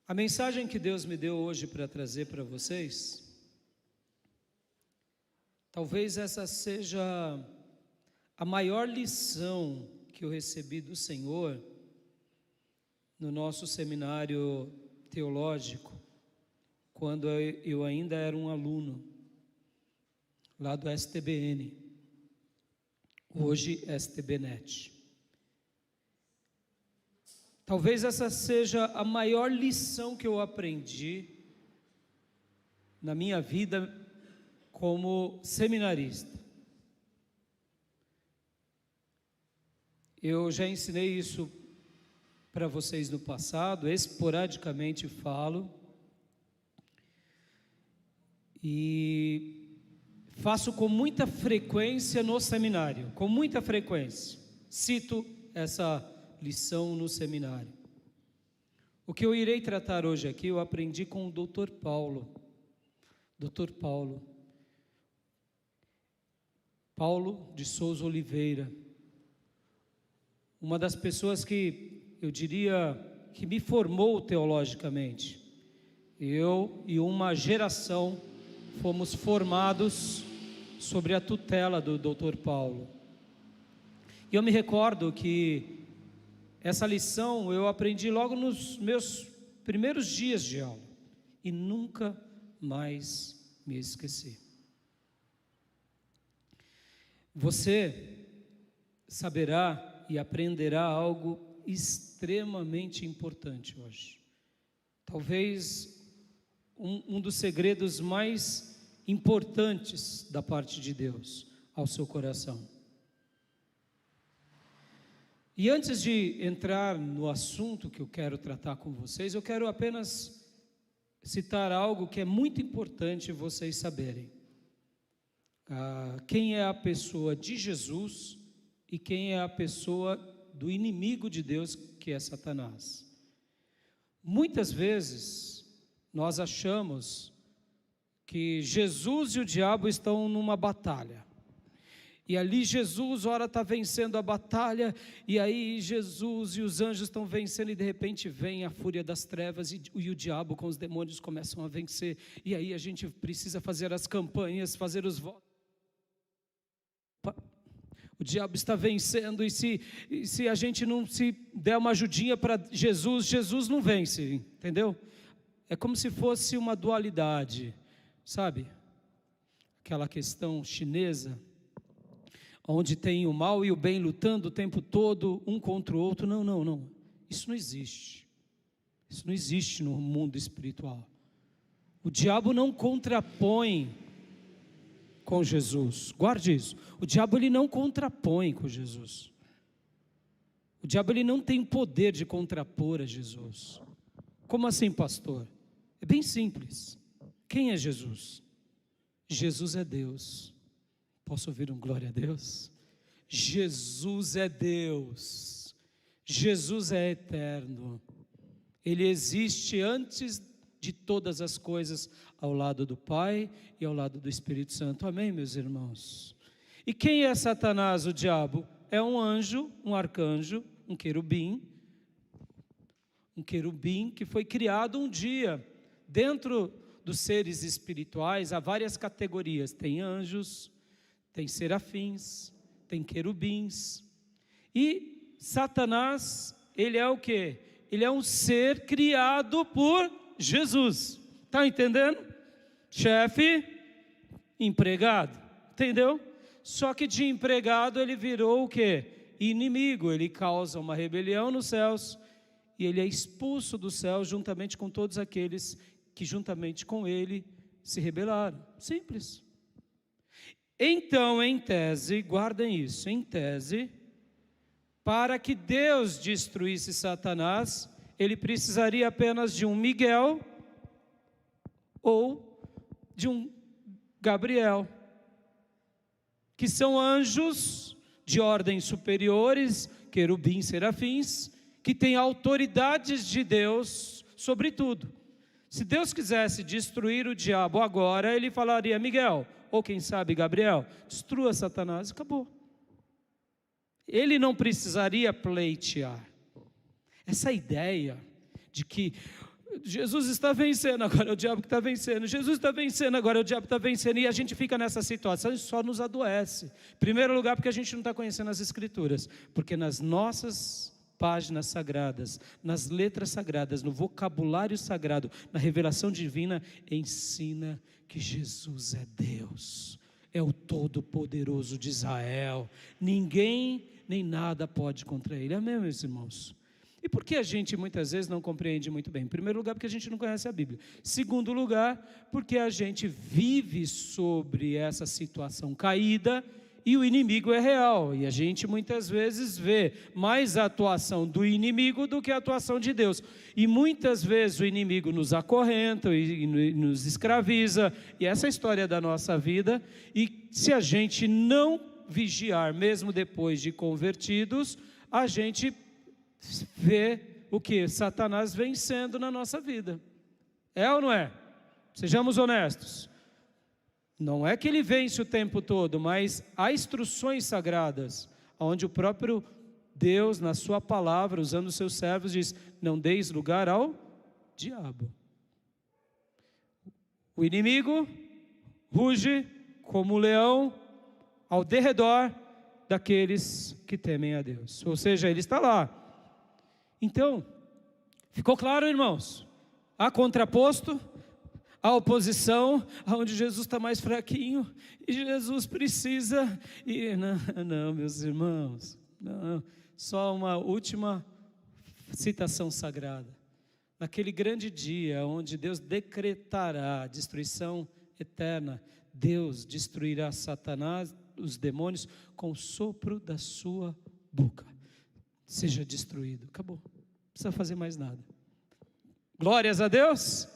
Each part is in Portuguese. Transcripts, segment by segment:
A mensagem que Deus me deu hoje para trazer para vocês, talvez essa seja a maior lição que eu recebi do Senhor no nosso seminário teológico, quando eu ainda era um aluno lá do STBN, hoje STBnet. Talvez essa seja a maior lição que eu aprendi na minha vida como seminarista. Eu já ensinei isso para vocês no passado, esporadicamente falo, e faço com muita frequência no seminário, com muita frequência. Cito essa lição no seminário. O que eu irei tratar hoje aqui, eu aprendi com o Dr. Paulo. Dr. Paulo de Souza Oliveira. Uma das pessoas que eu diria que me formou teologicamente. Eu e uma geração fomos formados sobre a tutela do Dr. Paulo. E eu me recordo que essa lição eu aprendi logo nos meus primeiros dias de aula e nunca mais me esqueci. Você saberá e aprenderá algo extremamente importante hoje. Talvez um dos segredos mais importantes da parte de Deus ao seu coração. E antes de entrar no assunto que eu quero tratar com vocês, eu quero apenas citar algo que é muito importante vocês saberem. Quem é a pessoa de Jesus e quem é a pessoa do inimigo de Deus, que é Satanás. Muitas vezes nós achamos que Jesus e o diabo estão numa batalha. E ali Jesus, ora está vencendo a batalha, e aí Jesus e os anjos estão vencendo, e de repente vem a fúria das trevas, e o diabo com os demônios começam a vencer, e aí a gente precisa fazer as campanhas, fazer os votos. O diabo está vencendo, e se a gente não se der uma ajudinha para Jesus, Jesus não vence, entendeu? É como se fosse uma dualidade, sabe? Aquela questão chinesa, onde tem o mal e o bem lutando o tempo todo, um contra o outro. Não. Isso não existe. Isso não existe no mundo espiritual. O diabo não contrapõe com Jesus. Guarde isso. O diabo ele não contrapõe com Jesus. O diabo ele não tem poder de contrapor a Jesus. Como assim, pastor? É bem simples. Quem é Jesus? Jesus é Deus. Posso ouvir um glória a Deus? Jesus é Deus. Jesus é eterno. Ele existe antes de todas as coisas, ao lado do Pai e ao lado do Espírito Santo. Amém, meus irmãos? E quem é Satanás, o diabo? É um anjo, um arcanjo, um querubim que foi criado um dia. Dentro dos seres espirituais há várias categorias. Tem anjos, tem serafins, tem querubins. E Satanás, ele é o quê? Ele é um ser criado por Jesus. Está entendendo? Chefe, empregado. Entendeu? Só que de empregado ele virou o quê? Inimigo. Ele causa uma rebelião nos céus e ele é expulso do céu juntamente com todos aqueles que juntamente com ele se rebelaram. Simples. Então, em tese, guardem isso, em tese, para que Deus destruísse Satanás, ele precisaria apenas de um Miguel ou de um Gabriel, que são anjos de ordens superiores, querubins, serafins, que têm autoridades de Deus sobre tudo. Se Deus quisesse destruir o diabo agora, ele falaria: Miguel, ou quem sabe Gabriel, destrua Satanás, acabou. Ele não precisaria pleitear. Essa ideia de que Jesus está vencendo, agora é o diabo que está vencendo. Jesus está vencendo, agora é o diabo que está vencendo. E a gente fica nessa situação e só nos adoece. Em primeiro lugar, porque a gente não está conhecendo as Escrituras. Porque nas nossas páginas sagradas, nas letras sagradas, no vocabulário sagrado, na revelação divina, ensina que Jesus é Deus, é o Todo-Poderoso de Israel. Ninguém nem nada pode contra Ele. Amém, meus irmãos? E por que a gente muitas vezes não compreende muito bem? Em primeiro lugar, porque a gente não conhece a Bíblia. Segundo lugar, porque a gente vive sobre essa situação caída e o inimigo é real. E a gente muitas vezes vê mais a atuação do inimigo do que a atuação de Deus. E muitas vezes o inimigo nos acorrenta e nos escraviza. E essa é a história da nossa vida. E se a gente não vigiar, mesmo depois de convertidos, a gente vê o que? Satanás vencendo na nossa vida. É ou não é? Sejamos honestos. Não é que ele vence o tempo todo, mas há instruções sagradas, onde o próprio Deus, na sua palavra, usando os seus servos, diz: não deis lugar ao diabo. O inimigo ruge como um leão ao derredor daqueles que temem a Deus. Ou seja, ele está lá. Então, ficou claro, irmãos? Há contraposto, há oposição, onde Jesus está mais fraquinho, e Jesus precisa, e não, meus irmãos, não, só uma última citação sagrada. Naquele grande dia, onde Deus decretará a destruição eterna, Deus destruirá Satanás, os demônios, com o sopro da sua boca. Seja destruído, acabou, não precisa fazer mais nada. Glórias a Deus.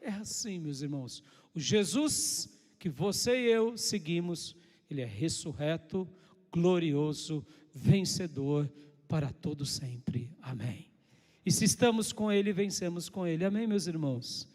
É assim, meus irmãos, o Jesus que você e eu seguimos, Ele é ressurreto, glorioso, vencedor para todo sempre, amém. E se estamos com Ele, vencemos com Ele, amém, meus irmãos.